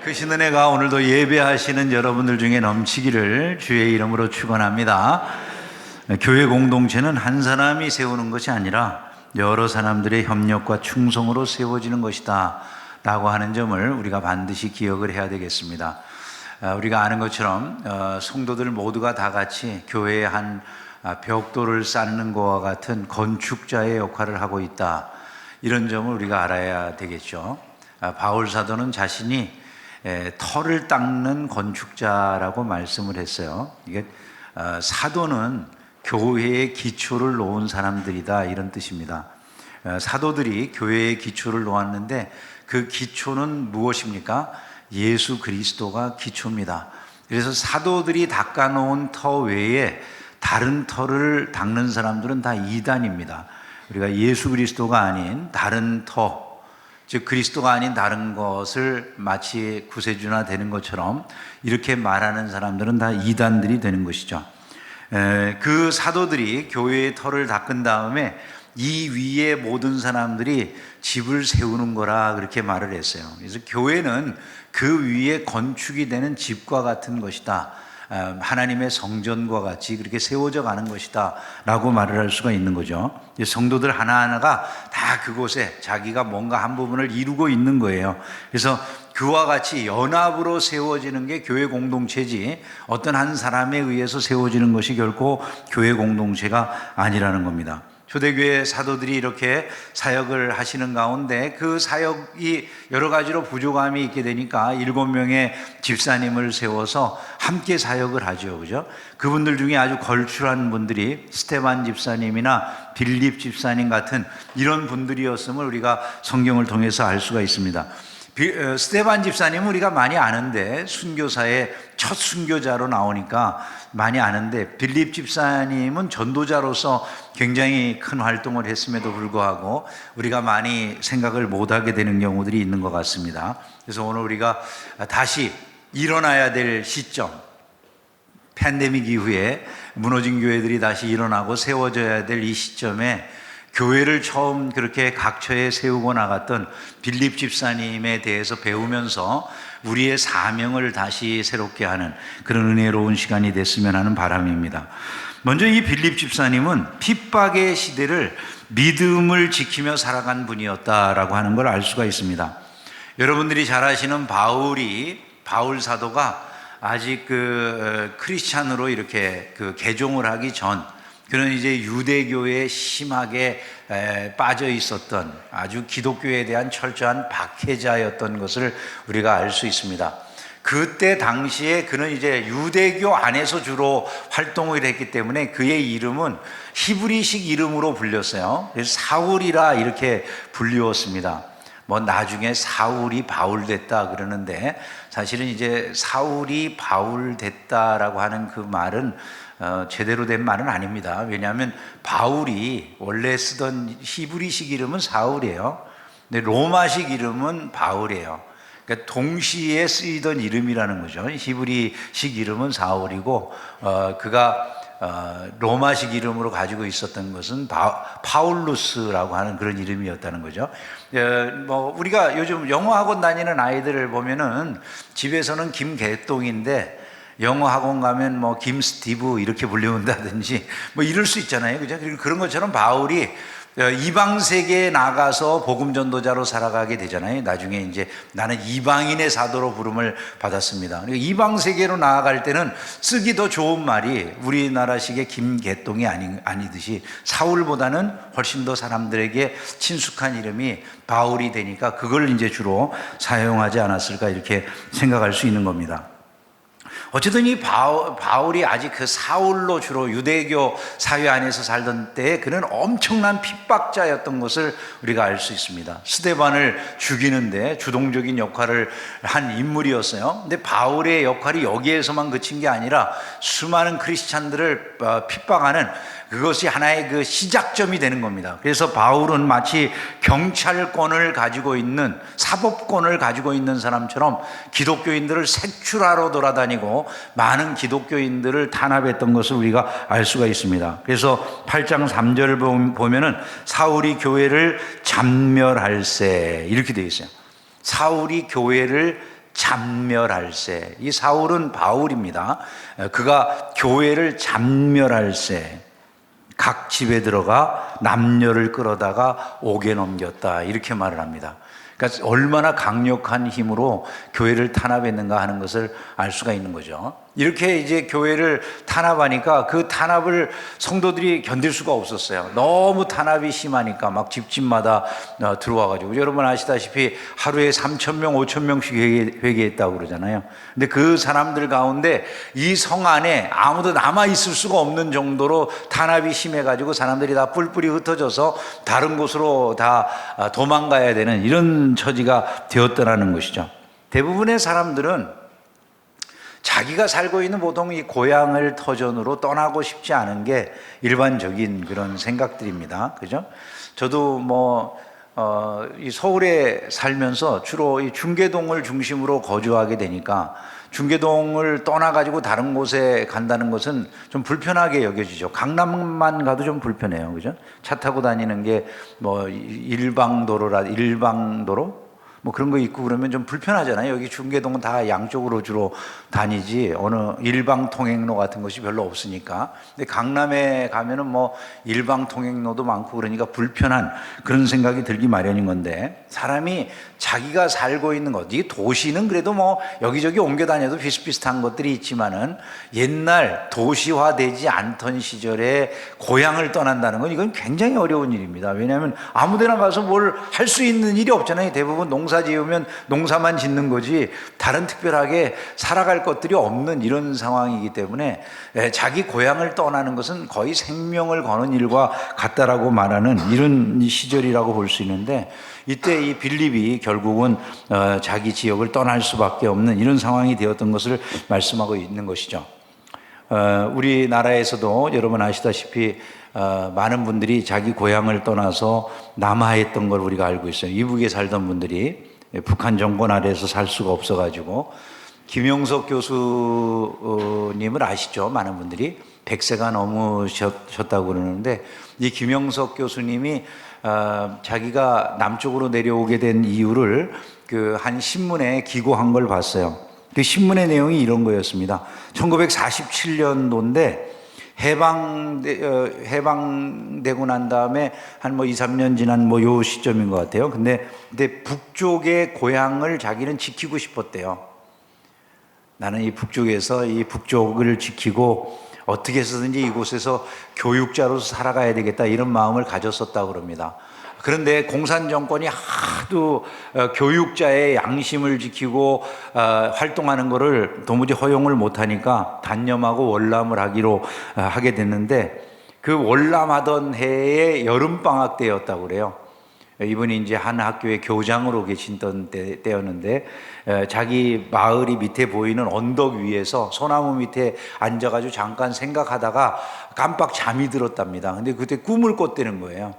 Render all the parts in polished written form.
크신 은혜가 오늘도 예배하시는 여러분들 중에 넘치기를 주의 이름으로 축원합니다. 교회 공동체는 한 사람이 세우는 것이 아니라 여러 사람들의 협력과 충성으로 세워지는 것이다 라고 하는 점을 우리가 반드시 기억을 해야 되겠습니다. 우리가 아는 것처럼 성도들 모두가 다 같이 교회의 한 벽돌을 쌓는 것과 같은 건축자의 역할을 하고 있다, 이런 점을 우리가 알아야 되겠죠. 바울 사도는 자신이 터를 닦는 건축자라고 말씀을 했어요. 이게 사도는 교회의 기초를 놓은 사람들이다, 이런 뜻입니다. 사도들이 교회의 기초를 놓았는데 그 기초는 무엇입니까? 예수 그리스도가 기초입니다. 그래서 사도들이 닦아놓은 터 외에 다른 터를 닦는 사람들은 다 이단입니다. 우리가 예수 그리스도가 아닌 다른 터, 즉 그리스도가 아닌 다른 것을 마치 구세주나 되는 것처럼 이렇게 말하는 사람들은 다 이단들이 되는 것이죠. 그 사도들이 교회의 터를 닦은 다음에 이 위에 모든 사람들이 집을 세우는 거라 그렇게 말을 했어요. 그래서 교회는 그 위에 건축이 되는 집과 같은 것이다, 하나님의 성전과 같이 그렇게 세워져 가는 것이다 라고 말을 할 수가 있는 거죠. 성도들 하나하나가 다 그곳에 자기가 뭔가 한 부분을 이루고 있는 거예요. 그래서 그와 같이 연합으로 세워지는 게 교회 공동체지 어떤 한 사람에 의해서 세워지는 것이 결코 교회 공동체가 아니라는 겁니다. 초대교회 사도들이 이렇게 사역을 하시는 가운데 그 사역이 여러 가지로 부족함이 있게 되니까 7명의 집사님을 세워서 함께 사역을 하죠. 그죠? 그분들 중에 아주 걸출한 분들이 스테반 집사님이나 빌립 집사님 같은 이런 분들이었음을 우리가 성경을 통해서 알 수가 있습니다. 스테반 집사님은 우리가 많이 아는데, 순교사의 첫 순교자로 나오니까 많이 아는데, 빌립 집사님은 전도자로서 굉장히 큰 활동을 했음에도 불구하고 우리가 많이 생각을 못하게 되는 경우들이 있는 것 같습니다. 그래서 오늘 우리가 다시 일어나야 될 시점, 팬데믹 이후에 무너진 교회들이 다시 일어나고 세워져야 될 이 시점에 교회를 처음 그렇게 각처에 세우고 나갔던 빌립 집사님에 대해서 배우면서 우리의 사명을 다시 새롭게 하는 그런 은혜로운 시간이 됐으면 하는 바람입니다. 먼저 이 빌립 집사님은 핍박의 시대를 믿음을 지키며 살아간 분이었다라고 하는 걸 알 수가 있습니다. 여러분들이 잘 아시는 바울 사도가 아직 크리스찬으로 이렇게 개종을 하기 전, 그는 이제 유대교에 심하게 빠져 있었던 아주 기독교에 대한 철저한 박해자였던 것을 우리가 알 수 있습니다. 그때 당시에 그는 이제 유대교 안에서 주로 활동을 했기 때문에 그의 이름은 히브리식 이름으로 불렸어요. 그래서 사울이라 이렇게 불리웠습니다. 나중에 사울이 바울 됐다 그러는데, 사실은 이제 사울이 바울 됐다라고 하는 그 말은 제대로 된 말은 아닙니다. 왜냐하면 바울이 원래 쓰던 히브리식 이름은 사울이에요. 근데 로마식 이름은 바울이에요. 그러니까 동시에 쓰이던 이름이라는 거죠. 히브리식 이름은 사울이고 그가 로마식 이름으로 가지고 있었던 것은 파울루스라고 하는 그런 이름이었다는 거죠. 우리가 요즘 영어 학원 다니는 아이들을 보면은 집에서는 김개똥인데 영어 학원 가면 김 스티브 이렇게 불리운다든지 이럴 수 있잖아요. 그죠? 그런 것처럼 바울이 이방 세계에 나가서 복음 전도자로 살아가게 되잖아요. 나중에 이제 나는 이방인의 사도로 부름을 받았습니다. 이방 세계로 나아갈 때는 쓰기 더 좋은 말이 우리나라식의 김개똥이 아니듯이 사울보다는 훨씬 더 사람들에게 친숙한 이름이 바울이 되니까 그걸 이제 주로 사용하지 않았을까, 이렇게 생각할 수 있는 겁니다. 어쨌든 이 바울이 아직 그 사울로 주로 유대교 사회 안에서 살던 때에 그는 엄청난 핍박자였던 것을 우리가 알 수 있습니다. 스데반을 죽이는데 주동적인 역할을 한 인물이었어요. 근데 바울의 역할이 여기에서만 그친 게 아니라 수많은 크리스찬들을 핍박하는, 그것이 하나의 그 시작점이 되는 겁니다. 그래서 바울은 마치 경찰권을 가지고 있는, 사법권을 가지고 있는 사람처럼 기독교인들을 색출하러 돌아다니고 많은 기독교인들을 탄압했던 것을 우리가 알 수가 있습니다. 그래서 8장 3절을 보면은 사울이 교회를 잔멸할세 이렇게 되어 있어요. 사울이 교회를 잔멸할세. 이 사울은 바울입니다. 그가 교회를 잔멸할세. 각 집에 들어가 남녀를 끌어다가 옥에 넘겼다. 이렇게 말을 합니다. 그러니까 얼마나 강력한 힘으로 교회를 탄압했는가 하는 것을 알 수가 있는 거죠. 이렇게 이제 교회를 탄압하니까 그 탄압을 성도들이 견딜 수가 없었어요. 너무 탄압이 심하니까 막 집집마다 들어와가지고, 여러분 아시다시피 하루에 3,000명, 5,000명씩 회개했다고 그러잖아요. 근데 그 사람들 가운데 이 성 안에 아무도 남아 있을 수가 없는 정도로 탄압이 심해가지고 사람들이 다 뿔뿔이 흩어져서 다른 곳으로 다 도망가야 되는 이런 처지가 되었더라는 것이죠. 대부분의 사람들은 자기가 살고 있는 보통 이 고향을 터전으로 떠나고 싶지 않은 게 일반적인 그런 생각들입니다. 그죠? 저도 이 서울에 살면서 주로 이 중계동을 중심으로 거주하게 되니까 중계동을 떠나가지고 다른 곳에 간다는 것은 좀 불편하게 여겨지죠. 강남만 가도 좀 불편해요. 그죠? 차 타고 다니는 게 일방도로? 그런 거 있고 그러면 좀 불편하잖아요. 여기 중계동은 다 양쪽으로 주로 다니지 어느 일방 통행로 같은 것이 별로 없으니까. 근데 강남에 가면은 일방 통행로도 많고 그러니까 불편한 그런 생각이 들기 마련인 건데, 사람이 자기가 살고 있는 것, 이 도시는 그래도 여기저기 옮겨 다녀도 비슷비슷한 것들이 있지만은 옛날 도시화되지 않던 시절에 고향을 떠난다는 건 이건 굉장히 어려운 일입니다. 왜냐하면 아무데나 가서 뭘 할 수 있는 일이 없잖아요. 대부분 농사 지으면 농사만 짓는 거지 다른 특별하게 살아갈 것들이 없는 이런 상황이기 때문에 자기 고향을 떠나는 것은 거의 생명을 거는 일과 같다라고 말하는 이런 시절이라고 볼 수 있는데, 이때 이 빌립이 결국은 자기 지역을 떠날 수밖에 없는 이런 상황이 되었던 것을 말씀하고 있는 것이죠. 우리나라에서도 여러분 아시다시피 많은 분들이 자기 고향을 떠나서 남하했던 걸 우리가 알고 있어요. 이북에 살던 분들이 북한 정권 아래에서 살 수가 없어가지고, 김영석 교수님을 아시죠? 많은 분들이 100세가 넘으셨다고 그러는데, 이 김영석 교수님이 자기가 남쪽으로 내려오게 된 이유를 한 신문에 기고한 걸 봤어요. 그 신문의 내용이 이런 거였습니다. 1947년도인데 해방되고 난 다음에 한 2, 3년 지난 요 시점인 것 같아요. 근데 북쪽의 고향을 자기는 지키고 싶었대요. 나는 이 북쪽에서 이 북쪽을 지키고 어떻게 해서든지 이곳에서 교육자로서 살아가야 되겠다, 이런 마음을 가졌었다고 그럽니다. 그런데 공산 정권이 하도 교육자의 양심을 지키고 활동하는 것을 도무지 허용을 못하니까 단념하고 월남을 하게 됐는데, 그 월남하던 해의 여름방학 때였다고 그래요. 이분이 이제 한 학교의 교장으로 계시던 때였는데, 자기 마을이 밑에 보이는 언덕 위에서 소나무 밑에 앉아가지고 잠깐 생각하다가 깜빡 잠이 들었답니다. 근데 그때 꿈을 꿨다는 거예요.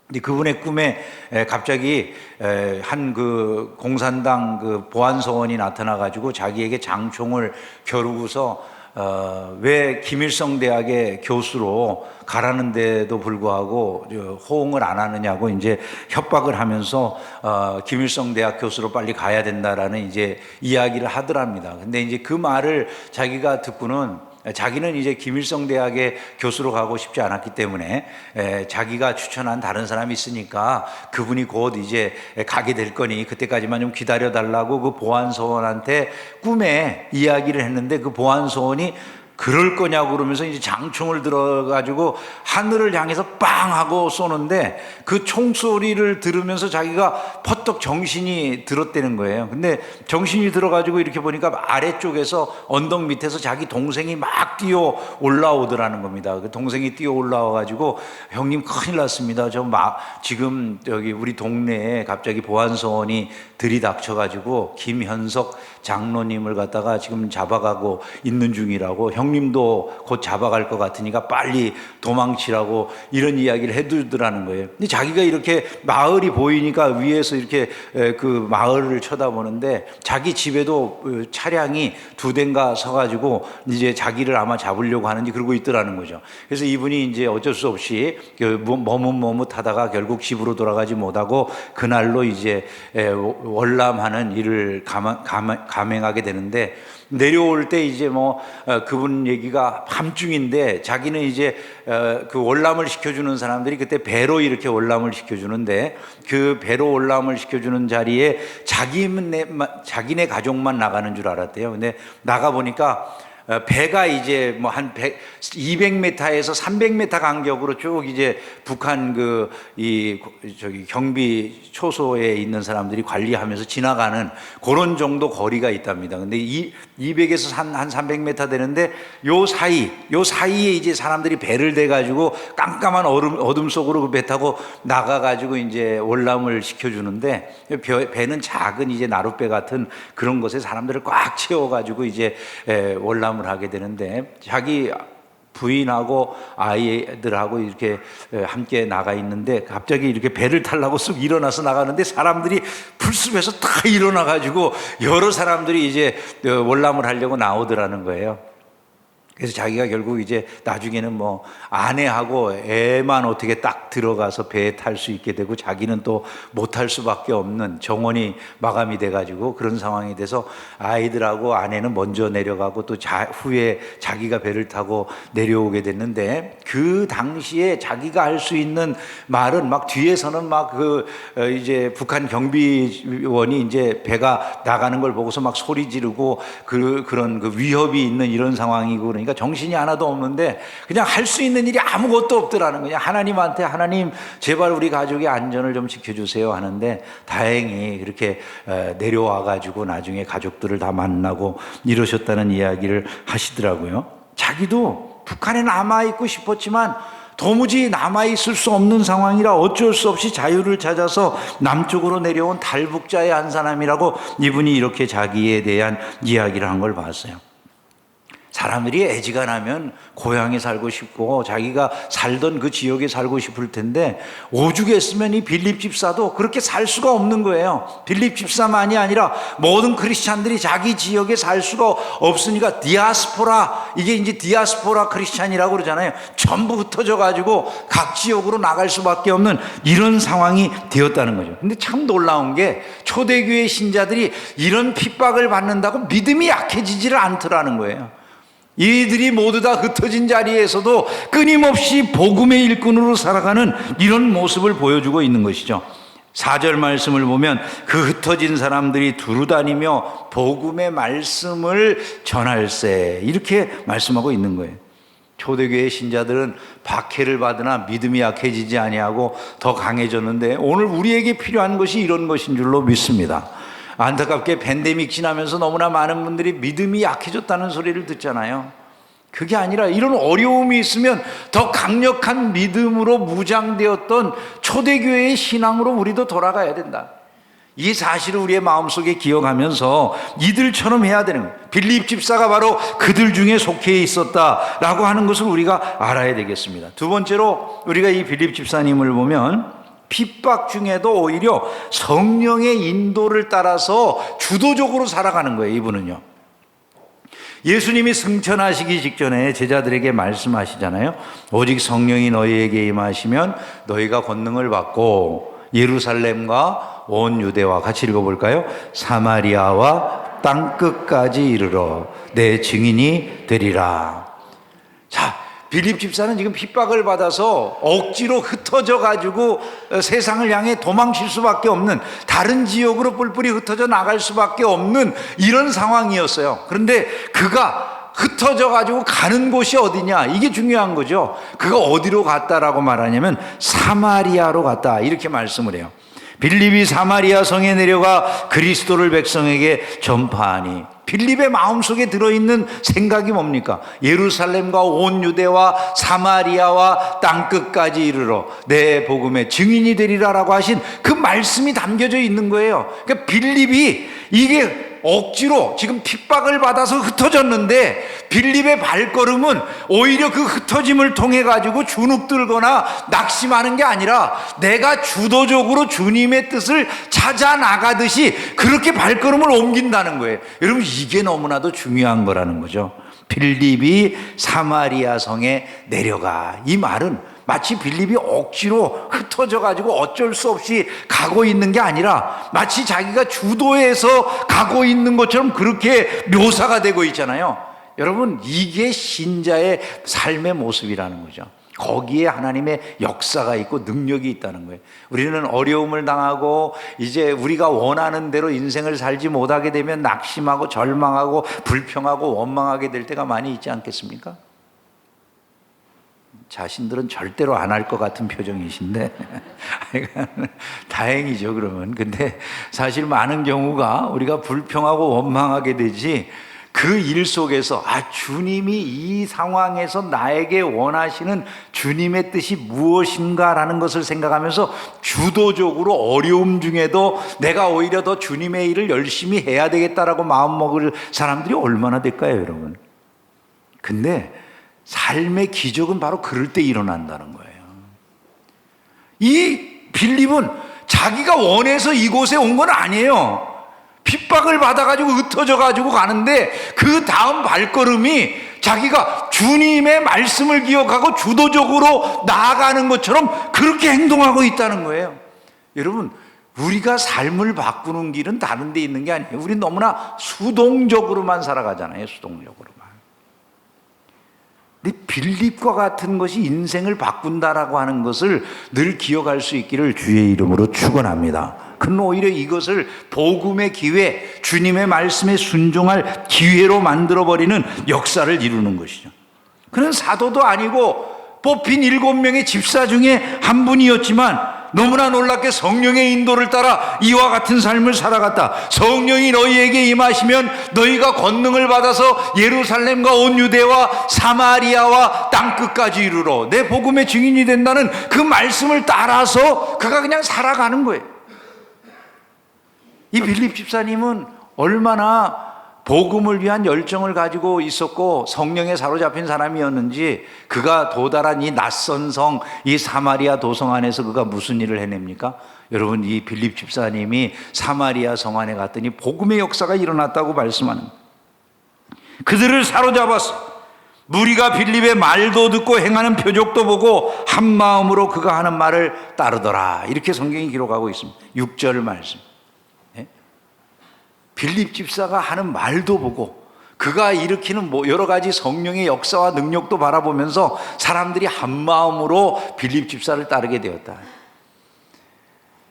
근데 그분의 꿈에 갑자기 한 공산당 보안소원이 나타나가지고 자기에게 장총을 겨루고서 왜 김일성 대학의 교수로 가라는데도 불구하고 호응을 안 하느냐고 이제 협박을 하면서 김일성 대학 교수로 빨리 가야 된다라는 이제 이야기를 하더랍니다. 근데 이제 그 말을 자기가 듣고는, 자기는 이제 김일성 대학의 교수로 가고 싶지 않았기 때문에 자기가 추천한 다른 사람이 있으니까 그분이 곧 이제 가게 될 거니 그때까지만 좀 기다려 달라고 그 보안소원한테 꿈에 이야기를 했는데, 그 보안소원이 그럴 거냐고 그러면서 이제 장총을 들어가지고 하늘을 향해서 빵 하고 쏘는데, 그 총소리를 들으면서 자기가 퍼뜩 정신이 들었다는 거예요. 근데 정신이 들어가지고 이렇게 보니까 아래쪽에서 언덕 밑에서 자기 동생이 막 뛰어 올라오더라는 겁니다. 그 동생이 뛰어 올라와가지고, 형님 큰일 났습니다. 지금 여기 우리 동네에 갑자기 보안소원이 들이닥쳐가지고 김현석 장로님을 갖다가 지금 잡아가고 있는 중이라고, 형님도 곧 잡아갈 것 같으니까 빨리 도망치라고 이런 이야기를 해두더라는 거예요. 근데 자기가 이렇게 마을이 보이니까 위에서 이렇게 그 마을을 쳐다보는데 자기 집에도 차량이 두 대인가 서가지고 이제 자기를 아마 잡으려고 하는지 그러고 있더라는 거죠. 그래서 이분이 이제 어쩔 수 없이 머뭇머뭇하다가 결국 집으로 돌아가지 못하고 그날로 이제 월남하는 일을 감행하게 되는데, 내려올 때 이제 그분 얘기가 밤중인데 자기는 이제 그 월남을 시켜주는 사람들이 그때 배로 이렇게 월남을 시켜주는데, 그 배로 월남을 시켜주는 자리에 자기네 가족만 나가는 줄 알았대요. 근데 나가 보니까 배가 이제 한 200m에서 300m 간격으로 쭉 이제 북한 경비 초소에 있는 사람들이 관리하면서 지나가는 그런 정도 거리가 있답니다. 근데 200에서 한 300m 되는데 요 사이에 이제 사람들이 배를 대가지고 깜깜한 어둠 속으로 그 배 타고 나가가지고 이제 월남을 시켜주는데, 배는 작은 이제 나룻배 같은 그런 것에 사람들을 꽉 채워가지고 이제 월남 을 하게 되는데, 자기 부인하고 아이들하고 이렇게 함께 나가 있는데 갑자기 이렇게 배를 타려고 쑥 일어나서 나가는데 사람들이 풀숲에서 다 일어나 가지고 여러 사람들이 이제 월남을 하려고 나오더라는 거예요. 그래서 자기가 결국 이제 나중에는 아내하고 애만 어떻게 딱 들어가서 배에 탈 수 있게 되고 자기는 또 못 탈 수밖에 없는 정원이 마감이 돼가지고 그런 상황이 돼서 아이들하고 아내는 먼저 내려가고 또 후에 자기가 배를 타고 내려오게 됐는데, 그 당시에 자기가 할 수 있는 말은 뒤에서는 이제 북한 경비원이 이제 배가 나가는 걸 보고서 소리 지르고 그런 위협이 있는 이런 상황이고, 그러니까 정신이 하나도 없는데 그냥 할 수 있는 일이 아무것도 없더라는 거냐. 하나님한테 하나님 제발 우리 가족의 안전을 좀 지켜주세요 하는데, 다행히 그렇게 내려와 가지고 나중에 가족들을 다 만나고 이러셨다는 이야기를 하시더라고요. 자기도 북한에 남아있고 싶었지만 도무지 남아있을 수 없는 상황이라 어쩔 수 없이 자유를 찾아서 남쪽으로 내려온 탈북자의 한 사람이라고 이분이 이렇게 자기에 대한 이야기를 한 걸 봤어요. 사람들이 애지간하면 고향에 살고 싶고 자기가 살던 그 지역에 살고 싶을 텐데, 오죽했으면 이 빌립 집사도 그렇게 살 수가 없는 거예요. 빌립 집사만이 아니라 모든 크리스찬들이 자기 지역에 살 수가 없으니까 디아스포라, 이게 이제 디아스포라 크리스찬이라고 그러잖아요. 전부 흩어져 가지고 각 지역으로 나갈 수밖에 없는 이런 상황이 되었다는 거죠. 근데 참 놀라운 게 초대교회 신자들이 이런 핍박을 받는다고 믿음이 약해지지를 않더라는 거예요. 이들이 모두 다 흩어진 자리에서도 끊임없이 복음의 일꾼으로 살아가는 이런 모습을 보여주고 있는 것이죠. 4절 말씀을 보면 그 흩어진 사람들이 두루 다니며 복음의 말씀을 전할세, 이렇게 말씀하고 있는 거예요. 초대교회 신자들은 박해를 받으나 믿음이 약해지지 아니하고 더 강해졌는데, 오늘 우리에게 필요한 것이 이런 것인 줄로 믿습니다. 안타깝게 팬데믹 지나면서 너무나 많은 분들이 믿음이 약해졌다는 소리를 듣잖아요. 그게 아니라 이런 어려움이 있으면 더 강력한 믿음으로 무장되었던 초대교회의 신앙으로 우리도 돌아가야 된다. 이 사실을 우리의 마음속에 기억하면서 이들처럼 해야 되는 거예요. 빌립 집사가 바로 그들 중에 속해 있었다라고 하는 것을 우리가 알아야 되겠습니다. 두 번째로 우리가 이 빌립 집사님을 보면 핍박 중에도 오히려 성령의 인도를 따라서 주도적으로 살아가는 거예요. 이분은요, 예수님이 승천하시기 직전에 제자들에게 말씀하시잖아요. 오직 성령이 너희에게 임하시면 너희가 권능을 받고 예루살렘과 온 유대와, 같이 읽어볼까요? 사마리아와 땅끝까지 이르러 내 증인이 되리라. 자, 빌립 집사는 지금 핍박을 받아서 억지로 흩어져 가지고 세상을 향해 도망칠 수밖에 없는, 다른 지역으로 뿔뿔이 흩어져 나갈 수밖에 없는 이런 상황이었어요. 그런데 그가 흩어져 가지고 가는 곳이 어디냐, 이게 중요한 거죠. 그가 어디로 갔다라고 말하냐면 사마리아로 갔다, 이렇게 말씀을 해요. 빌립이 사마리아 성에 내려가 그리스도를 백성에게 전파하니, 빌립의 마음속에 들어있는 생각이 뭡니까? 예루살렘과 온 유대와 사마리아와 땅끝까지 이르러 내 복음의 증인이 되리라라고 하신 그 말씀이 담겨져 있는 거예요. 그러니까 빌립이 이게 억지로 지금 핍박을 받아서 흩어졌는데 빌립의 발걸음은 오히려 그 흩어짐을 통해 가지고 주눅들거나 낙심하는 게 아니라 내가 주도적으로 주님의 뜻을 찾아 나가듯이 그렇게 발걸음을 옮긴다는 거예요. 여러분, 이게 너무나도 중요한 거라는 거죠. 빌립이 사마리아 성에 내려가. 이 말은 마치 빌립이 억지로 흩어져 가지고 어쩔 수 없이 가고 있는 게 아니라 마치 자기가 주도해서 가고 있는 것처럼 그렇게 묘사가 되고 있잖아요. 여러분, 이게 신자의 삶의 모습이라는 거죠. 거기에 하나님의 역사가 있고 능력이 있다는 거예요. 우리는 어려움을 당하고 이제 우리가 원하는 대로 인생을 살지 못하게 되면 낙심하고 절망하고 불평하고 원망하게 될 때가 많이 있지 않겠습니까? 자신들은 절대로 안 할 것 같은 표정이신데 다행이죠. 그러면 근데 사실 많은 경우가 우리가 불평하고 원망하게 되지, 그 일 속에서 주님이 이 상황에서 나에게 원하시는 주님의 뜻이 무엇인가라는 것을 생각하면서 주도적으로 어려움 중에도 내가 오히려 더 주님의 일을 열심히 해야 되겠다라고 마음먹을 사람들이 얼마나 될까요, 여러분? 근데 삶의 기적은 바로 그럴 때 일어난다는 거예요. 이 빌립은 자기가 원해서 이곳에 온 건 아니에요. 핍박을 받아가지고 흩어져가지고 가는데 그 다음 발걸음이 자기가 주님의 말씀을 기억하고 주도적으로 나아가는 것처럼 그렇게 행동하고 있다는 거예요. 여러분, 우리가 삶을 바꾸는 길은 다른 데 있는 게 아니에요. 우린 너무나 수동적으로만 살아가잖아요. 수동적으로만. 근데 빌립과 같은 것이 인생을 바꾼다라고 하는 것을 늘 기억할 수 있기를 주의 이름으로 축원합니다. 그는 오히려 이것을 복음의 기회, 주님의 말씀에 순종할 기회로 만들어버리는 역사를 이루는 것이죠. 그는 사도도 아니고 뽑힌 7명의 집사 중에 한 분이었지만 너무나 놀랍게 성령의 인도를 따라 이와 같은 삶을 살아갔다. 성령이 너희에게 임하시면 너희가 권능을 받아서 예루살렘과 온 유대와 사마리아와 땅끝까지 이르러 내 복음의 증인이 된다는 그 말씀을 따라서 그가 그냥 살아가는 거예요. 이 빌립 집사님은 얼마나 복음을 위한 열정을 가지고 있었고 성령에 사로잡힌 사람이었는지, 그가 도달한 이 낯선 성, 이 사마리아 도성 안에서 그가 무슨 일을 해냅니까? 여러분, 이 빌립 집사님이 사마리아 성 안에 갔더니 복음의 역사가 일어났다고 말씀하는 거예요. 그들을 사로잡았어. 무리가 빌립의 말도 듣고 행하는 표적도 보고 한 마음으로 그가 하는 말을 따르더라. 이렇게 성경이 기록하고 있습니다. 6절 말씀. 빌립 집사가 하는 말도 보고 그가 일으키는 여러 가지 성령의 역사와 능력도 바라보면서 사람들이 한 마음으로 빌립 집사를 따르게 되었다.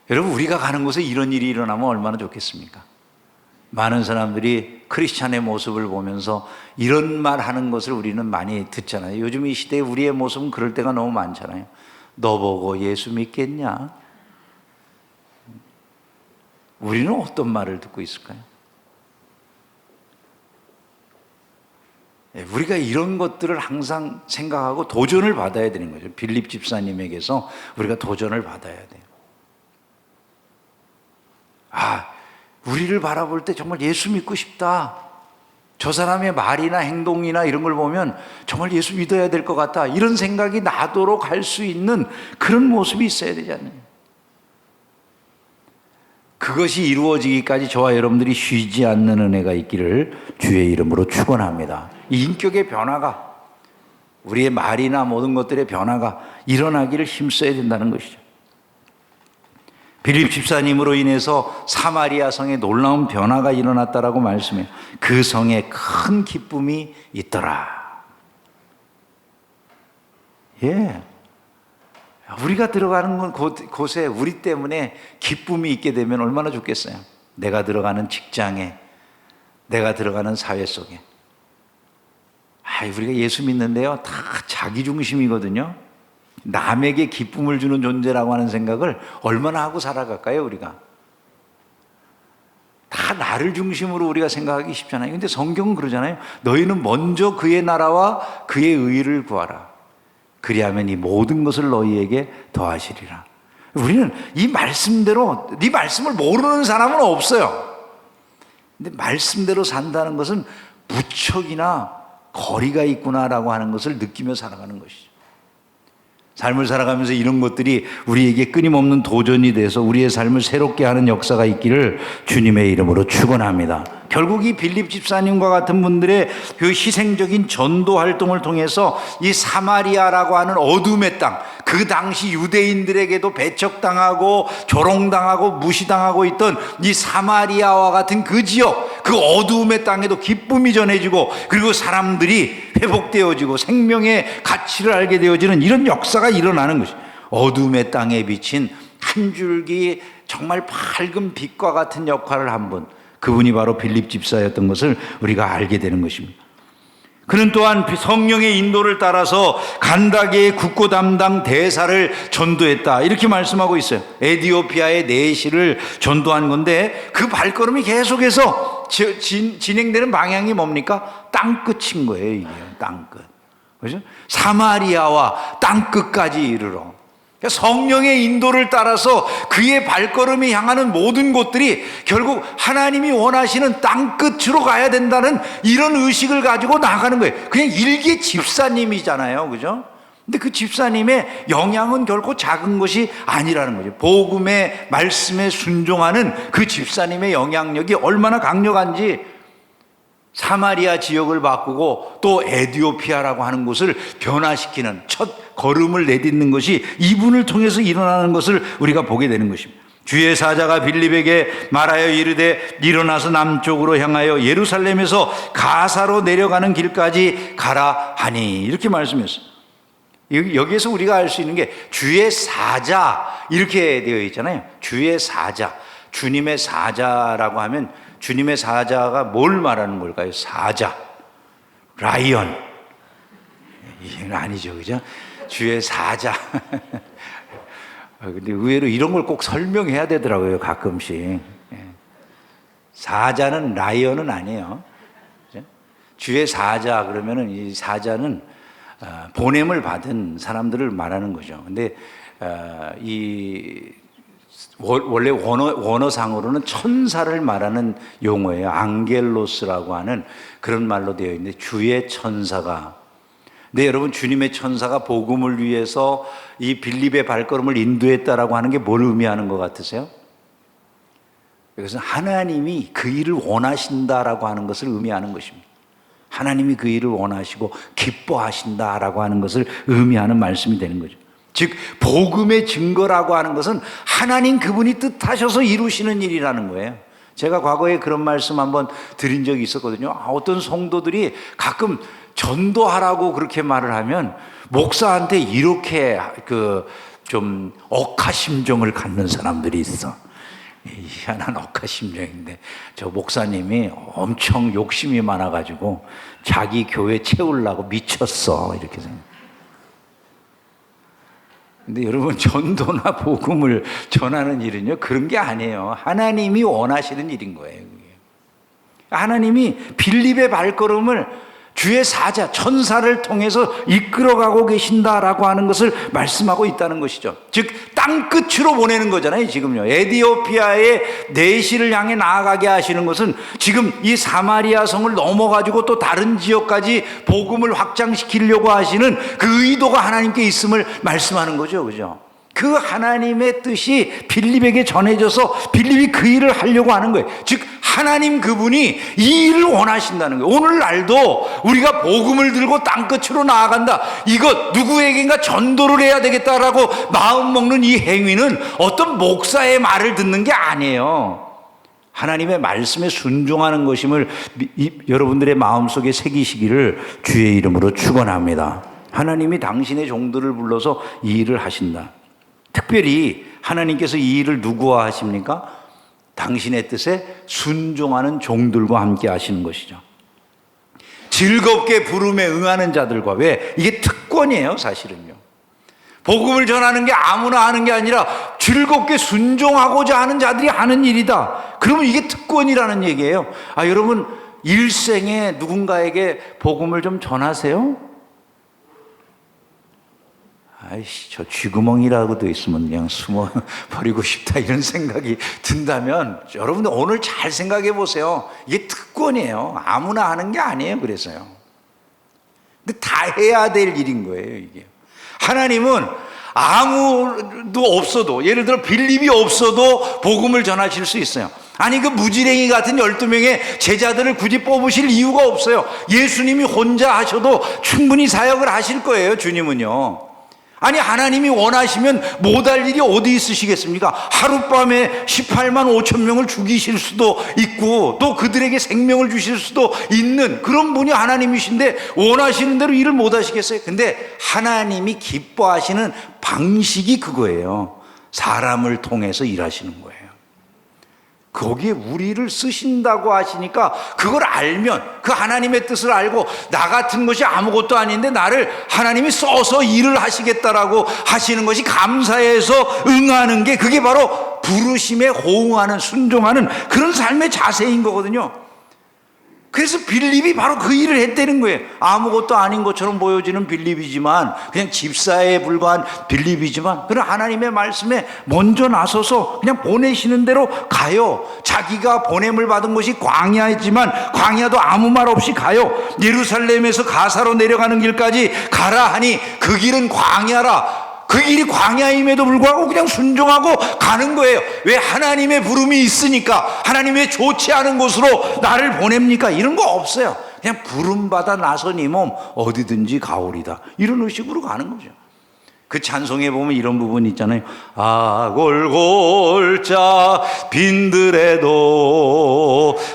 여러분, 우리가 가는 곳에 이런 일이 일어나면 얼마나 좋겠습니까? 많은 사람들이 크리스찬의 모습을 보면서 이런 말 하는 것을 우리는 많이 듣잖아요. 요즘 이 시대에 우리의 모습은 그럴 때가 너무 많잖아요. 너 보고 예수 믿겠냐? 우리는 어떤 말을 듣고 있을까요? 우리가 이런 것들을 항상 생각하고 도전을 받아야 되는 거죠. 빌립 집사님에게서 우리가 도전을 받아야 돼요. 우리를 바라볼 때 정말 예수 믿고 싶다. 저 사람의 말이나 행동이나 이런 걸 보면 정말 예수 믿어야 될 것 같다. 이런 생각이 나도록 할 수 있는 그런 모습이 있어야 되지 않나요? 그것이 이루어지기까지 저와 여러분들이 쉬지 않는 은혜가 있기를 주의 이름으로 축원합니다. 이 인격의 변화가, 우리의 말이나 모든 것들의 변화가 일어나기를 힘써야 된다는 것이죠. 빌립 집사님으로 인해서 사마리아 성에 놀라운 변화가 일어났다라고 말씀해요. 그 성에 큰 기쁨이 있더라. 우리가 들어가는 곳에 우리 때문에 기쁨이 있게 되면 얼마나 좋겠어요. 내가 들어가는 직장에, 내가 들어가는 사회 속에. 우리가 예수 믿는데요, 다 자기중심이거든요. 남에게 기쁨을 주는 존재라고 하는 생각을 얼마나 하고 살아갈까요, 우리가? 다 나를 중심으로 우리가 생각하기 쉽잖아요. 근데 성경은 그러잖아요. 너희는 먼저 그의 나라와 그의 의를 구하라. 그리하면 이 모든 것을 너희에게 더하시리라. 우리는 이 말씀대로, 이 말씀을 모르는 사람은 없어요. 근데 말씀대로 산다는 것은 무척이나 거리가 있구나라고 하는 것을 느끼며 살아가는 것이죠. 삶을 살아가면서 이런 것들이 우리에게 끊임없는 도전이 돼서 우리의 삶을 새롭게 하는 역사가 있기를 주님의 이름으로 축원합니다. 결국 이 빌립 집사님과 같은 분들의 그 희생적인 전도 활동을 통해서 이 사마리아라고 하는 어둠의 땅, 그 당시 유대인들에게도 배척당하고 조롱당하고 무시당하고 있던 이 사마리아와 같은 그 지역, 그 어두움의 땅에도 기쁨이 전해지고, 그리고 사람들이 회복되어지고 생명의 가치를 알게 되어지는 이런 역사가 일어나는 것이, 어둠의 땅에 비친 한 줄기 정말 밝은 빛과 같은 역할을 한 분, 그분이 바로 빌립 집사였던 것을 우리가 알게 되는 것입니다. 그는 또한 성령의 인도를 따라서 간다게의 국고 담당 대사를 전도했다, 이렇게 말씀하고 있어요. 에티오피아의 내시를 전도한 건데 그 발걸음이 계속해서 진행되는 방향이 뭡니까? 땅끝인 거예요. 이게 땅끝, 그렇죠? 사마리아와 땅끝까지 이르러 성령의 인도를 따라서 그의 발걸음이 향하는 모든 곳들이 결국 하나님이 원하시는 땅끝으로 가야 된다는 이런 의식을 가지고 나가는 거예요. 그냥 일개 집사님이잖아요, 그죠? 근데 그 집사님의 영향은 결코 작은 것이 아니라는 거죠. 복음의 말씀에 순종하는 그 집사님의 영향력이 얼마나 강력한지, 사마리아 지역을 바꾸고 또 에티오피아라고 하는 곳을 변화시키는 첫 걸음을 내딛는 것이 이분을 통해서 일어나는 것을 우리가 보게 되는 것입니다. 주의 사자가 빌립에게 말하여 이르되 일어나서 남쪽으로 향하여 예루살렘에서 가사로 내려가는 길까지 가라 하니, 이렇게 말씀했어요. 여기에서 우리가 알 수 있는 게 주의 사자 이렇게 되어 있잖아요. 주의 사자, 주님의 사자라고 하면 주님의 사자가 뭘 말하는 걸까요? 사자, 라이언, 이건 아니죠, 그죠? 주의 사자. 근데 의외로 이런 걸 꼭 설명해야 되더라고요, 가끔씩. 사자는 라이언은 아니에요. 주의 사자 그러면은 이 사자는 보냄을 받은 사람들을 말하는 거죠. 근데 원래 원어상으로는 천사를 말하는 용어예요. 앙겔로스라고 하는 그런 말로 되어 있는데, 주의 천사가, 네, 여러분, 주님의 천사가 복음을 위해서 이 빌립의 발걸음을 인도했다라고 하는 게 뭘 의미하는 것 같으세요? 이것은 하나님이 그 일을 원하신다라고 하는 것을 의미하는 것입니다. 하나님이 그 일을 원하시고 기뻐하신다라고 하는 것을 의미하는 말씀이 되는 거죠. 즉 복음의 증거라고 하는 것은 하나님 그분이 뜻하셔서 이루시는 일이라는 거예요. 제가 과거에 그런 말씀 한번 드린 적이 있었거든요. 어떤 성도들이 가끔 전도하라고 그렇게 말을 하면 목사한테 이렇게 좀 억하심정을 갖는 사람들이 있어. 희한한 억하심정인데, 저 목사님이 엄청 욕심이 많아가지고 자기 교회 채우려고 미쳤어, 이렇게 생각해요. 근데 여러분, 전도나 복음을 전하는 일은요, 그런 게 아니에요. 하나님이 원하시는 일인 거예요. 하나님이 빌립의 발걸음을 주의 사자, 천사를 통해서 이끌어가고 계신다라고 하는 것을 말씀하고 있다는 것이죠. 즉 땅끝으로 보내는 거잖아요. 지금요, 에티오피아의 내시를 향해 나아가게 하시는 것은 지금 이 사마리아 성을 넘어가지고 또 다른 지역까지 복음을 확장시키려고 하시는 그 의도가 하나님께 있음을 말씀하는 거죠, 그죠? 그 하나님의 뜻이 빌립에게 전해져서 빌립이 그 일을 하려고 하는 거예요. 즉 하나님 그분이 이 일을 원하신다는 거예요. 오늘날도 우리가 복음을 들고 땅끝으로 나아간다, 이것 누구에게인가 전도를 해야 되겠다라고 마음 먹는 이 행위는 어떤 목사의 말을 듣는 게 아니에요. 하나님의 말씀에 순종하는 것임을 여러분들의 마음속에 새기시기를 주의 이름으로 축원합니다. 하나님이 당신의 종들을 불러서 이 일을 하신다. 특별히 하나님께서 이 일을 누구와 하십니까? 당신의 뜻에 순종하는 종들과 함께 하시는 것이죠. 즐겁게 부름에 응하는 자들과, 왜? 이게 특권이에요, 사실은요. 복음을 전하는 게 아무나 하는 게 아니라 즐겁게 순종하고자 하는 자들이 하는 일이다. 그러면 이게 특권이라는 얘기예요. 여러분, 일생에 누군가에게 복음을 좀 전하세요? 아이씨, 저 쥐구멍이라고도 있으면 그냥 숨어 버리고 싶다 이런 생각이 든다면 여러분들 오늘 잘 생각해 보세요. 이게 특권이에요. 아무나 하는 게 아니에요. 그래서요. 근데 다 해야 될 일인 거예요, 이게. 하나님은 아무도 없어도, 예를 들어 빌립이 없어도 복음을 전하실 수 있어요. 아니 그 무지랭이 같은 12명의 제자들을 굳이 뽑으실 이유가 없어요. 예수님이 혼자 하셔도 충분히 사역을 하실 거예요, 주님은요. 아니 하나님이 원하시면 못할 일이 어디 있으시겠습니까? 하룻밤에 18만 5천 명을 죽이실 수도 있고 또 그들에게 생명을 주실 수도 있는 그런 분이 하나님이신데 원하시는 대로 일을 못 하시겠어요? 근데 하나님이 기뻐하시는 방식이 그거예요. 사람을 통해서 일하시는 거예요. 거기에 우리를 쓰신다고 하시니까 그걸 알면, 그 하나님의 뜻을 알고 나 같은 것이 아무것도 아닌데 나를 하나님이 써서 일을 하시겠다라고 하시는 것이 감사해서 응하는 게, 그게 바로 부르심에 호응하는, 순종하는 그런 삶의 자세인 거거든요. 그래서 빌립이 바로 그 일을 했다는 거예요. 아무것도 아닌 것처럼 보여지는 빌립이지만, 그냥 집사에 불과한 빌립이지만, 그런 하나님의 말씀에 먼저 나서서 그냥 보내시는 대로 가요. 자기가 보냄을 받은 것이 광야이지만 광야도 아무 말 없이 가요. 예루살렘에서 가사로 내려가는 길까지 가라 하니 그 길은 광야라. 그 길이 광야임에도 불구하고 그냥 순종하고 가는 거예요. 왜? 하나님의 부름이 있으니까. 하나님의 좋지 않은 곳으로 나를 보냅니까? 이런 거 없어요. 그냥 부름받아 나선 이 몸 어디든지 가오리다, 이런 의식으로 가는 거죠. 그 찬송에 보면 이런 부분 있잖아요. 아 골골자 빈들에도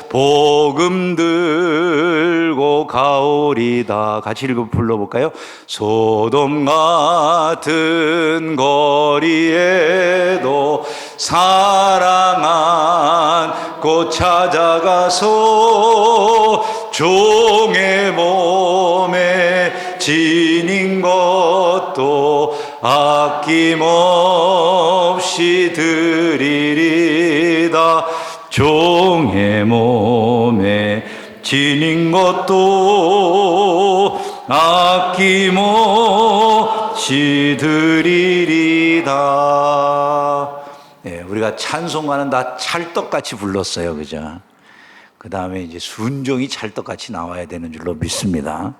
복음 들고 가오리다. 같이 불러볼까요? 소돔 같은 거리에도 사랑 안고 찾아가서 종의 몸에 지닌 것도 아낌없이 드리리다. 종의 몸에 지닌 것도 아낌없이 드리리다. 예, 우리가 찬송가는 다 찰떡같이 불렀어요, 그죠? 그 다음에 이제 순종이 찰떡같이 나와야 되는 줄로 믿습니다.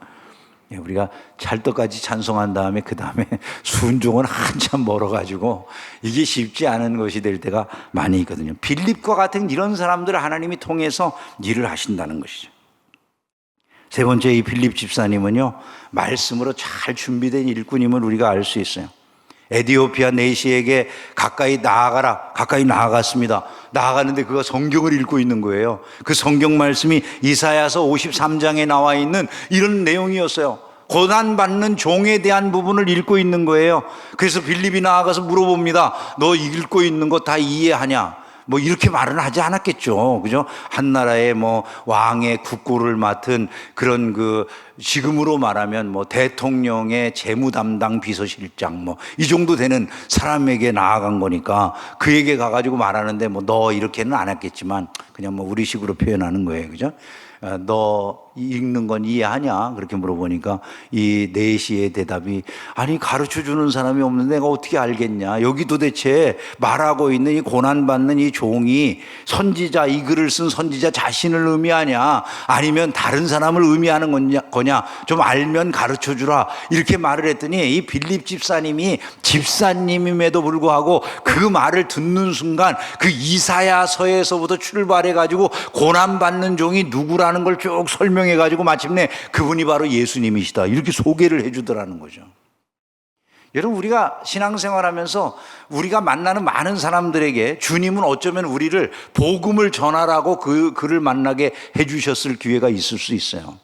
우리가 찰떡같이 찬송한 다음에 그 다음에 순종은 한참 멀어가지고 이게 쉽지 않은 것이 될 때가 많이 있거든요. 빌립과 같은 이런 사람들을 하나님이 통해서 일을 하신다는 것이죠. 세 번째, 이 빌립 집사님은요, 말씀으로 잘 준비된 일꾼임을 우리가 알 수 있어요. 에디오피아 내시에게 가까이 나아가라. 가까이 나아갔습니다. 나아가는데 그가 성경을 읽고 있는 거예요. 그 성경 말씀이 이사야서 53장에 나와 있는 이런 내용이었어요. 고난받는 종에 대한 부분을 읽고 있는 거예요. 그래서 빌립이 나아가서 물어봅니다. 너 읽고 있는 거 다 이해하냐? 뭐 이렇게 말은 하지 않았겠죠. 그죠? 한 나라의 뭐 왕의 국고를 맡은 그런 그 지금으로 말하면 뭐 대통령의 재무 담당 비서실장 뭐 이 정도 되는 사람에게 나아간 거니까 그에게 가가지고 말하는데 뭐 너 이렇게는 안 했겠지만 그냥 뭐 우리식으로 표현하는 거예요. 그죠? 너 읽는 건 이해하냐? 그렇게 물어보니까 이 내시의 대답이, 아니 가르쳐 주는 사람이 없는데 내가 어떻게 알겠냐? 여기 도대체 말하고 있는 이 고난받는 이 종이 선지자, 이 글을 쓴 선지자 자신을 의미하냐? 아니면 다른 사람을 의미하는 거냐? 좀 알면 가르쳐 주라. 이렇게 말을 했더니 이 빌립 집사님이 집사님임에도 불구하고 그 말을 듣는 순간 그 이사야서에서부터 출발해가지고 고난받는 종이 누구라는 걸 쭉 설명해가지고 마침내 그분이 바로 예수님이시다, 이렇게 소개를 해주더라는 거죠. 여러분, 우리가 신앙생활하면서 우리가 만나는 많은 사람들에게 주님은 어쩌면 우리를 복음을 전하라고 그를 만나게 해주셨을 기회가 있을 수 있어요.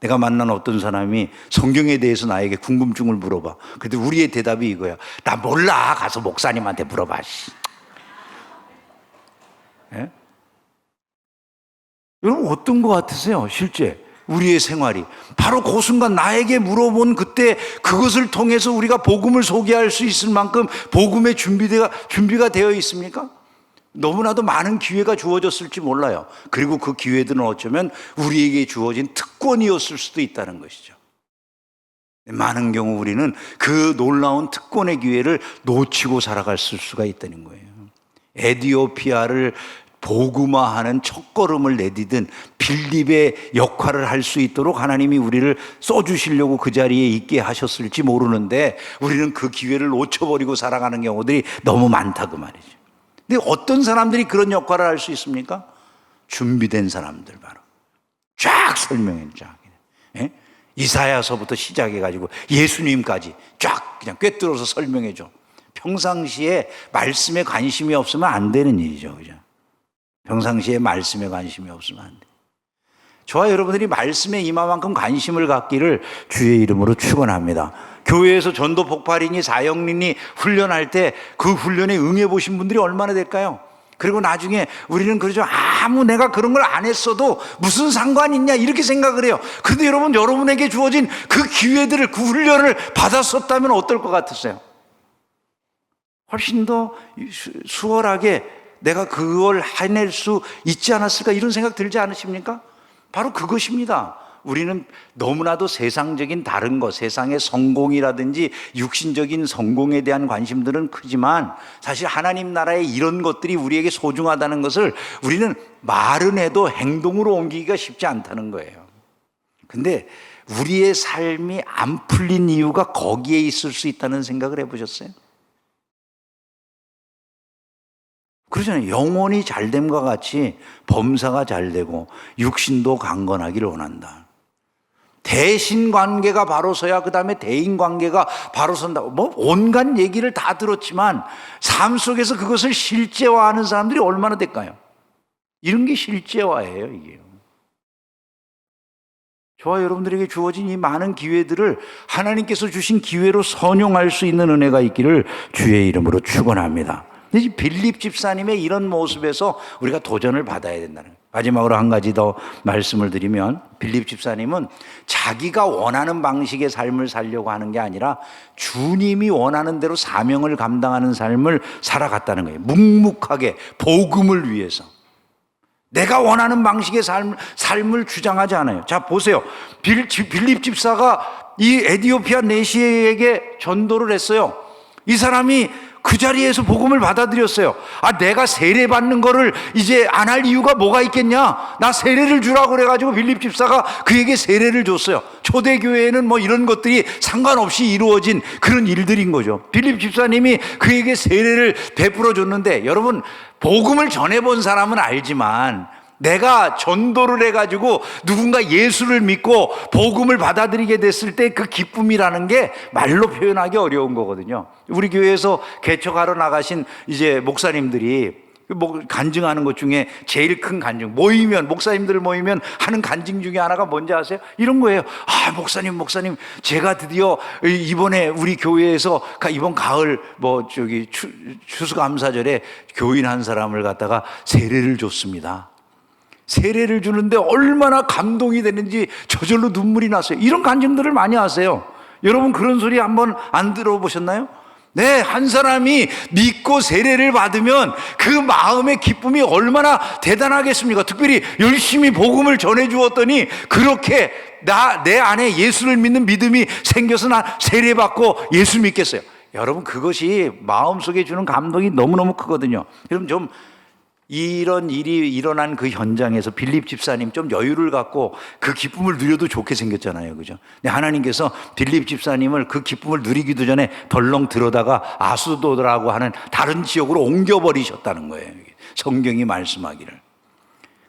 내가 만난 어떤 사람이 성경에 대해서 나에게 궁금증을 물어봐. 근데 우리의 대답이 이거야. 나 몰라. 가서 목사님한테 물어봐. 예? 여러분, 어떤 것 같으세요? 실제 우리의 생활이 바로 그 순간 나에게 물어본 그때 그것을 통해서 우리가 복음을 소개할 수 있을 만큼 복음의 준비가 되어 있습니까? 너무나도 많은 기회가 주어졌을지 몰라요. 그리고 그 기회들은 어쩌면 우리에게 주어진 특권이었을 수도 있다는 것이죠. 많은 경우 우리는 그 놀라운 특권의 기회를 놓치고 살아갈 수가 있다는 거예요. 에티오피아를 복음화하는 첫걸음을 내디딘 빌립의 역할을 할 수 있도록 하나님이 우리를 써주시려고 그 자리에 있게 하셨을지 모르는데 우리는 그 기회를 놓쳐버리고 살아가는 경우들이 너무 많다 그 말이죠. 근데 어떤 사람들이 그런 역할을 할 수 있습니까? 준비된 사람들 바로 쫙 설명해 쫙. 예? 이사야서부터 시작해가지고 예수님까지 쫙 그냥 꿰뚫어서 설명해 줘. 평상시에 말씀에 관심이 없으면 안 되는 일이죠, 그죠? 평상시에 말씀에 관심이 없으면 안 돼. 저와 여러분들이 말씀에 이만큼 관심을 갖기를 주의 이름으로 축원합니다. 교회에서 전도 폭발이니 사역린이 훈련할 때 그 훈련에 응해 보신 분들이 얼마나 될까요? 그리고 나중에 우리는 그러죠. 아무 내가 그런 걸 안 했어도 무슨 상관이 있냐 이렇게 생각을 해요. 그런데 여러분, 여러분에게 주어진 그 기회들을, 그 훈련을 받았었다면 어떨 것 같으세요? 훨씬 더 수월하게 내가 그걸 해낼 수 있지 않았을까 이런 생각 들지 않으십니까? 바로 그것입니다. 우리는 너무나도 세상적인 다른 것, 세상의 성공이라든지 육신적인 성공에 대한 관심들은 크지만 사실 하나님 나라의 이런 것들이 우리에게 소중하다는 것을 우리는 말은 해도 행동으로 옮기기가 쉽지 않다는 거예요. 근데 우리의 삶이 안 풀린 이유가 거기에 있을 수 있다는 생각을 해보셨어요? 그러잖아요. 영혼이 잘됨과 같이 범사가 잘되고 육신도 강건하기를 원한다. 대신관계가 바로 서야 그 다음에 대인관계가 바로 선다. 뭐 온갖 얘기를 다 들었지만 삶 속에서 그것을 실제화하는 사람들이 얼마나 될까요? 이런 게 실제화예요, 이게요. 저와 여러분들에게 주어진 이 많은 기회들을 하나님께서 주신 기회로 선용할 수 있는 은혜가 있기를 주의 이름으로 축원합니다. 빌립 집사님의 이런 모습에서 우리가 도전을 받아야 된다는 거예요. 마지막으로 한 가지 더 말씀을 드리면, 빌립 집사님은 자기가 원하는 방식의 삶을 살려고 하는 게 아니라 주님이 원하는 대로 사명을 감당하는 삶을 살아갔다는 거예요. 묵묵하게 복음을 위해서. 내가 원하는 방식의 삶을 주장하지 않아요. 자, 보세요. 빌립 집사가 이 에티오피아 내시에게 전도를 했어요. 이 사람이 그 자리에서 복음을 받아들였어요. 아, 내가 세례 받는 거를 이제 안 할 이유가 뭐가 있겠냐? 나 세례를 주라고 그래가지고 빌립 집사가 그에게 세례를 줬어요. 초대교회에는 뭐 이런 것들이 상관없이 이루어진 그런 일들인 거죠. 빌립 집사님이 그에게 세례를 베풀어 줬는데, 여러분, 복음을 전해본 사람은 알지만 내가 전도를 해가지고 누군가 예수를 믿고 복음을 받아들이게 됐을 때 그 기쁨이라는 게 말로 표현하기 어려운 거거든요. 우리 교회에서 개척하러 나가신 이제 목사님들이 간증하는 것 중에 제일 큰 간증, 목사님들 모이면 하는 간증 중에 하나가 뭔지 아세요? 이런 거예요. 아, 목사님, 제가 드디어 이번에 우리 교회에서 이번 가을 추수감사절에 교인 한 사람을 갖다가 세례를 줬습니다. 세례를 주는데 얼마나 감동이 되는지 저절로 눈물이 났어요. 이런 간증들을 많이 하세요. 여러분, 그런 소리 한번 안 들어보셨나요? 네, 한 사람이 믿고 세례를 받으면 그 마음의 기쁨이 얼마나 대단하겠습니까? 특별히 열심히 복음을 전해 주었더니 그렇게 내 안에 예수를 믿는 믿음이 생겨서 나 세례 받고 예수 믿겠어요. 여러분, 그것이 마음속에 주는 감동이 너무너무 크거든요. 여러분, 좀 이런 일이 일어난 그 현장에서 빌립 집사님 좀 여유를 갖고 그 기쁨을 누려도 좋게 생겼잖아요, 그죠? 근데 하나님께서 빌립 집사님을 그 기쁨을 누리기도 전에 덜렁 들어다가 아수도라고 하는 다른 지역으로 옮겨버리셨다는 거예요. 성경이 말씀하기를.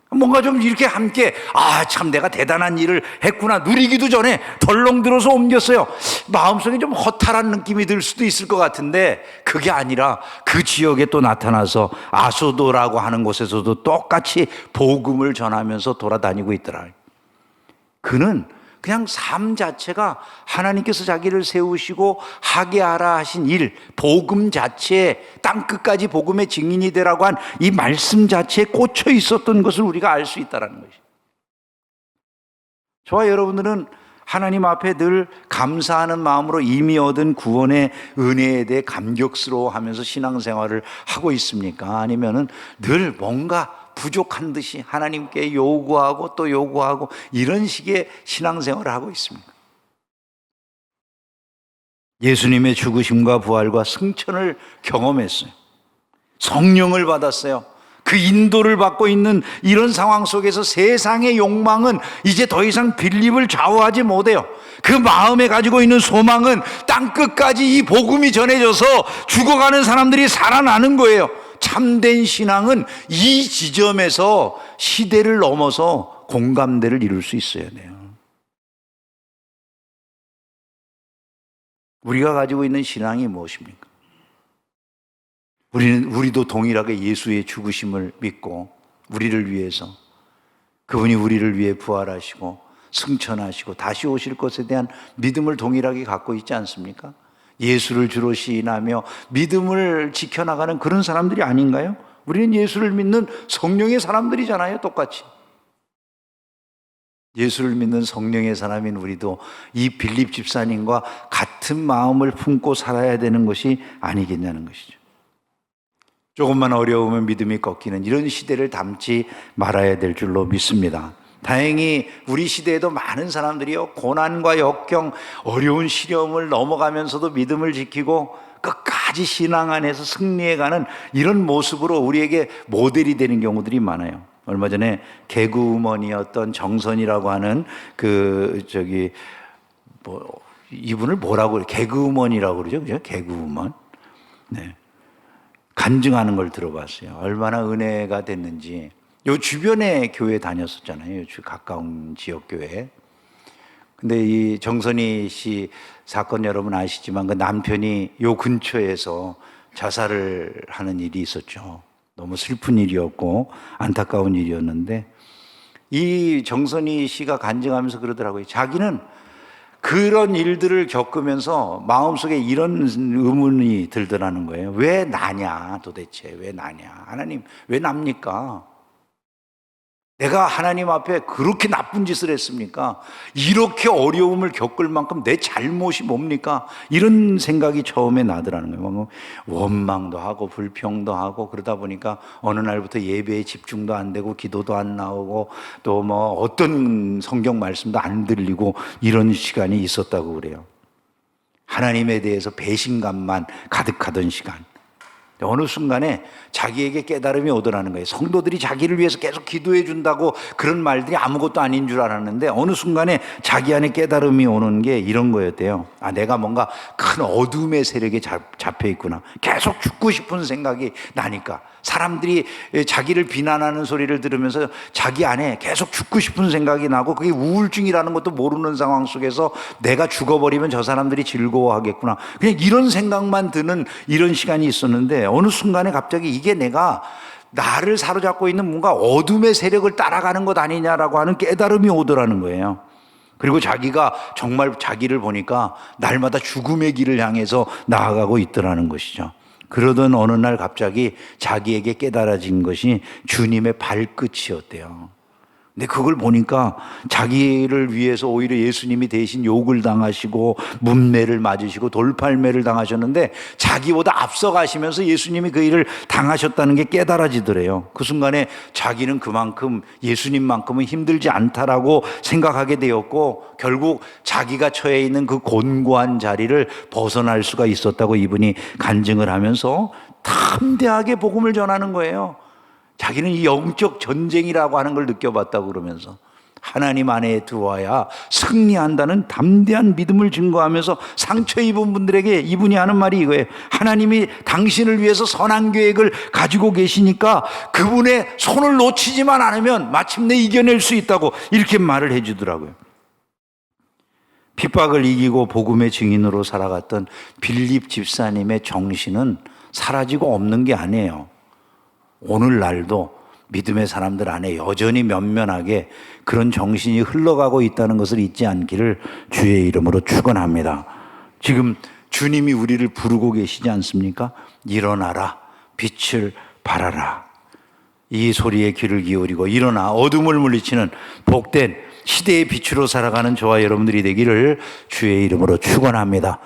뭔가 좀 이렇게 함께, 아, 참 내가 대단한 일을 했구나 누리기도 전에 덜렁 들어서 옮겼어요. 마음속에 좀 허탈한 느낌이 들 수도 있을 것 같은데 그게 아니라 그 지역에 또 나타나서 아소도라고 하는 곳에서도 똑같이 복음을 전하면서 돌아다니고 있더라. 그는 그냥 삶 자체가 하나님께서 자기를 세우시고 하게 하라 하신 일, 복음 자체에 땅끝까지 복음의 증인이 되라고 한 이 말씀 자체에 꽂혀 있었던 것을 우리가 알 수 있다는 것이. 저와 여러분들은 하나님 앞에 늘 감사하는 마음으로 이미 얻은 구원의 은혜에 대해 감격스러워하면서 신앙생활을 하고 있습니까? 아니면은 늘 뭔가 부족한 듯이 하나님께 요구하고 또 요구하고 이런 식의 신앙생활을 하고 있습니까? 예수님의 죽으심과 부활과 승천을 경험했어요. 성령을 받았어요. 그 인도를 받고 있는 이런 상황 속에서 세상의 욕망은 이제 더 이상 빌립을 좌우하지 못해요. 그 마음에 가지고 있는 소망은 땅끝까지 이 복음이 전해져서 죽어가는 사람들이 살아나는 거예요. 참된 신앙은 이 지점에서 시대를 넘어서 공감대를 이룰 수 있어야 돼요. 우리가 가지고 있는 신앙이 무엇입니까? 우리도 동일하게 예수의 죽으심을 믿고 우리를 위해서, 그분이 우리를 위해 부활하시고 승천하시고 다시 오실 것에 대한 믿음을 동일하게 갖고 있지 않습니까? 예수를 주로 시인하며 믿음을 지켜나가는 그런 사람들이 아닌가요? 우리는 예수를 믿는 성령의 사람들이잖아요, 똑같이. 예수를 믿는 성령의 사람인 우리도 이 빌립 집사님과 같은 마음을 품고 살아야 되는 것이 아니겠냐는 것이죠. 조금만 어려우면 믿음이 꺾이는 이런 시대를 담지 말아야 될 줄로 믿습니다. 다행히 우리 시대에도 많은 사람들이요, 고난과 역경, 어려운 시련을 넘어가면서도 믿음을 지키고 끝까지 신앙 안에서 승리해가는 이런 모습으로 우리에게 모델이 되는 경우들이 많아요. 얼마 전에 개그우먼이었던 정선이라고 하는 이분을 뭐라고 그래요? 개그우먼이라고 그러죠, 그죠? 개그우먼. 네. 간증하는 걸 들어봤어요. 얼마나 은혜가 됐는지. 요 주변에 교회 다녔었잖아요. 가까운 지역 교회. 근데 이 정선희 씨 사건 여러분 아시지만 그 남편이 요 근처에서 자살을 하는 일이 있었죠. 너무 슬픈 일이었고 안타까운 일이었는데 이 정선희 씨가 간증하면서 그러더라고요. 자기는 그런 일들을 겪으면서 마음속에 이런 의문이 들더라는 거예요. 왜 나냐 도대체, 왜 나냐. 하나님 왜 납니까? 내가 하나님 앞에 그렇게 나쁜 짓을 했습니까? 이렇게 어려움을 겪을 만큼 내 잘못이 뭡니까? 이런 생각이 처음에 나더라는 거예요. 원망도 하고 불평도 하고 그러다 보니까 어느 날부터 예배에 집중도 안 되고 기도도 안 나오고 또 뭐 어떤 성경 말씀도 안 들리고 이런 시간이 있었다고 그래요. 하나님에 대해서 배신감만 가득하던 시간. 어느 순간에 자기에게 깨달음이 오더라는 거예요. 성도들이 자기를 위해서 계속 기도해 준다고 그런 말들이 아무것도 아닌 줄 알았는데 어느 순간에 자기 안에 깨달음이 오는 게 이런 거였대요. 아, 내가 뭔가 큰 어둠의 세력에 잡혀 있구나. 계속 죽고 싶은 생각이 나니까 사람들이 자기를 비난하는 소리를 들으면서 자기 안에 계속 죽고 싶은 생각이 나고 그게 우울증이라는 것도 모르는 상황 속에서 내가 죽어버리면 저 사람들이 즐거워하겠구나. 그냥 이런 생각만 드는 이런 시간이 있었는데 어느 순간에 갑자기 이게 내가 나를 사로잡고 있는 뭔가 어둠의 세력을 따라가는 것 아니냐라고 하는 깨달음이 오더라는 거예요. 그리고 자기가 정말 자기를 보니까 날마다 죽음의 길을 향해서 나아가고 있더라는 것이죠. 그러던 어느 날 갑자기 자기에게 깨달아진 것이 주님의 발끝이었대요. 근데 그걸 보니까 자기를 위해서 오히려 예수님이 대신 욕을 당하시고 문매를 맞으시고 돌팔매를 당하셨는데 자기보다 앞서가시면서 예수님이 그 일을 당하셨다는 게 깨달아지더래요. 그 순간에 자기는 그만큼 예수님만큼은 힘들지 않다라고 생각하게 되었고 결국 자기가 처해 있는 그 곤고한 자리를 벗어날 수가 있었다고 이분이 간증을 하면서 담대하게 복음을 전하는 거예요. 자기는 이 영적 전쟁이라고 하는 걸 느껴봤다고 그러면서 하나님 안에 들어와야 승리한다는 담대한 믿음을 증거하면서 상처 입은 분들에게 이분이 하는 말이 이거예요. 하나님이 당신을 위해서 선한 계획을 가지고 계시니까 그분의 손을 놓치지만 않으면 마침내 이겨낼 수 있다고 이렇게 말을 해주더라고요. 핍박을 이기고 복음의 증인으로 살아갔던 빌립 집사님의 정신은 사라지고 없는 게 아니에요. 오늘날도 믿음의 사람들 안에 여전히 면면하게 그런 정신이 흘러가고 있다는 것을 잊지 않기를 주의 이름으로 축원합니다. 지금 주님이 우리를 부르고 계시지 않습니까? 일어나라, 빛을 발하라. 이 소리에 귀를 기울이고 일어나 어둠을 물리치는 복된 시대의 빛으로 살아가는 저와 여러분들이 되기를 주의 이름으로 축원합니다.